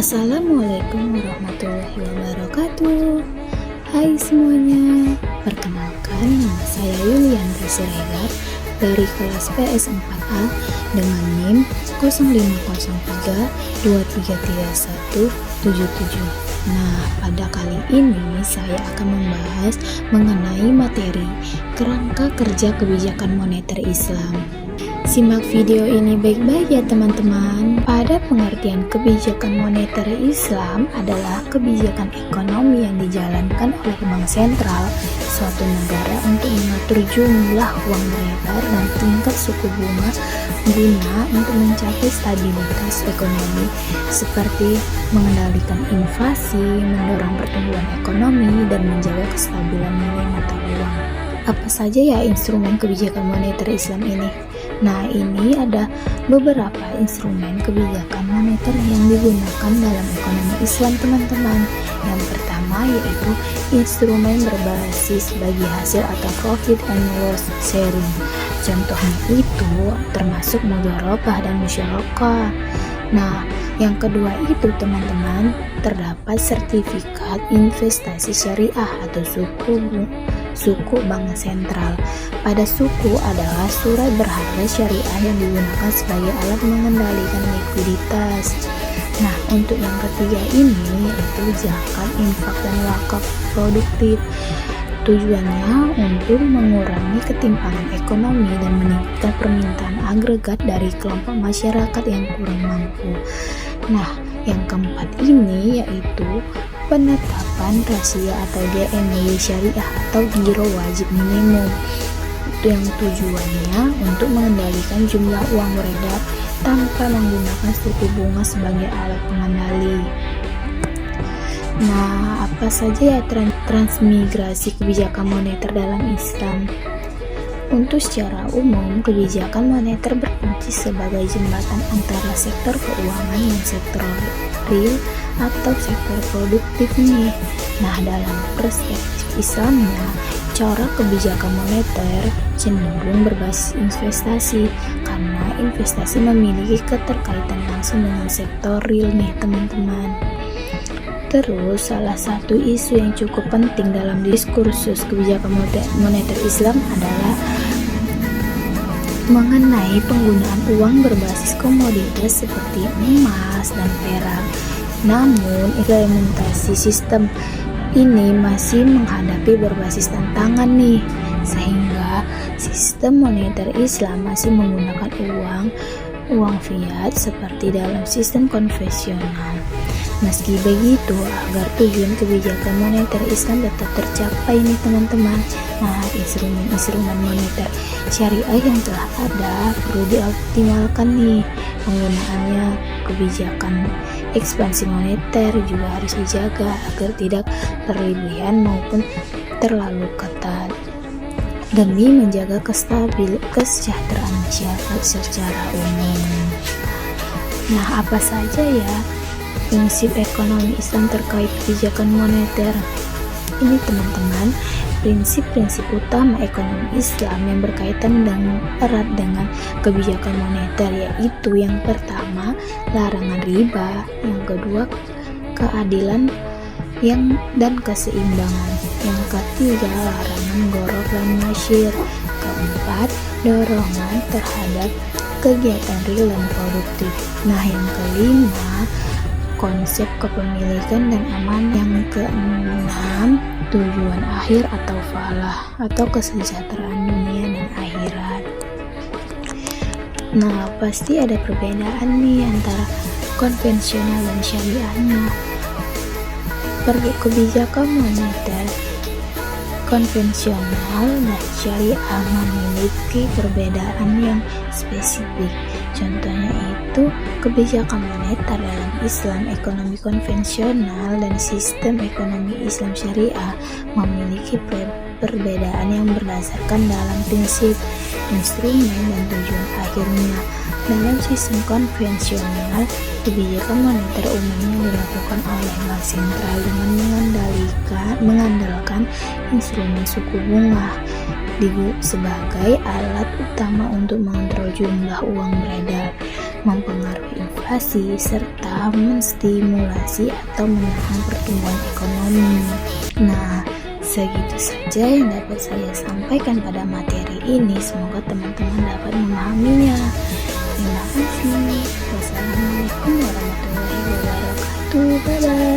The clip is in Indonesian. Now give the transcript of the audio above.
Assalamualaikum warahmatullahi wabarakatuh. Hai semuanya, perkenalkan nama saya Yuliandra Siregar dari kelas PS4A dengan NIM 0503233177. Nah, pada kali ini saya akan membahas mengenai materi kerangka kerja kebijakan moneter Islam. Simak video ini baik-baik ya teman-teman. Pada pengertian kebijakan moneter Islam adalah kebijakan ekonomi yang dijalankan oleh bank sentral suatu negara untuk mengatur jumlah uang beredar dan tingkat suku bunga guna untuk mencapai stabilitas ekonomi seperti mengendalikan inflasi, mendorong pertumbuhan ekonomi, dan menjaga kestabilan nilai mata uang. Apa saja ya instrumen kebijakan moneter Islam ini? Nah, ini ada beberapa instrumen kebijakan moneter yang digunakan dalam ekonomi Islam, teman-teman. Yang pertama yaitu instrumen berbasis bagi hasil atau profit and loss sharing. Contohnya itu termasuk mudharabah dan musyarakah. Nah, yang kedua itu teman-teman, terdapat sertifikat investasi syariah atau suku bank sentral. Pada suku adalah surat berharga syariah yang digunakan sebagai alat mengendalikan likuiditas. Nah, untuk yang ketiga ini yaitu zakat, infak, dan wakaf produktif. Tujuannya untuk mengurangi ketimpangan ekonomi dan meningkatkan permintaan agregat dari kelompok masyarakat yang kurang mampu. Nah, yang keempat ini yaitu penetapan rahasia atau GMY syariah atau giro wajib minimum. Itu yang tujuannya untuk mengendalikan jumlah uang beredar tanpa menggunakan suku bunga sebagai alat pengendali. Nah, apa saja ya transmigrasi kebijakan moneter dalam Islam? Untuk secara umum, kebijakan moneter berfungsi sebagai jembatan antara sektor keuangan dan sektor real atau sektor produktif nih. Nah, dalam perspektif Islamnya, cara kebijakan moneter cenderung berbasis investasi karena investasi memiliki keterkaitan langsung dengan sektor real nih teman-teman. Terus salah satu isu yang cukup penting dalam diskursus kebijakan moneter Islam adalah mengenai penggunaan uang berbasis komoditas seperti emas dan perak. Namun, implementasi sistem ini masih menghadapi berbasis tantangan nih, sehingga sistem moneter Islam masih menggunakan uang fiat seperti dalam sistem konvensional. Meski begitu, agar tujuan kebijakan moneter Islam tetap tercapai nih teman-teman. Nah, instrumen moneter syariah yang telah ada perlu dioptimalkan nih. Penggunaannya kebijakan ekspansi moneter juga harus dijaga agar tidak berlebihan maupun terlalu ketat demi menjaga kesejahteraan masyarakat secara umum. Nah, apa saja ya prinsip ekonomi Islam terkait kebijakan moneter? Ini teman-teman, prinsip-prinsip utama ekonomi Islam yang berkaitan erat dengan kebijakan moneter, yaitu yang pertama, larangan riba, yang kedua, keadilan dan keseimbangan, yang ketiga, larangan gharar dan masyir, keempat, dorongan terhadap kegiatan real dan produktif. Nah, yang kelima, konsep kepemilikan dan aman, yang keenam, tujuan akhir atau falah atau kesejahteraan dunia dan akhirat. Nah, pasti ada perbedaan nih antara konvensional dan syariahnya. Kebijakan moneter konvensional dan syariah memiliki perbedaan yang spesifik. Contohnya itu kebijakan moneter dalam Islam ekonomi konvensional dan sistem ekonomi Islam syariah memiliki perbedaan yang berdasarkan dalam prinsip, instrumen, dan tujuan akhirnya. Dalam sistem konvensional, kebijakan moneter umumnya dilakukan oleh bank sentral dengan mengandalkan instrumen suku bunga sebagai alat utama untuk mengontrol jumlah uang beredar, mempengaruhi inflasi inflasi serta menstimulasi atau menahan pertumbuhan ekonomi. Nah, segitu saja yang dapat saya sampaikan pada materi ini. Semoga teman-teman dapat memahaminya. Terima kasih. Wassalamualaikum warahmatullahi wabarakatuh. Bye-bye.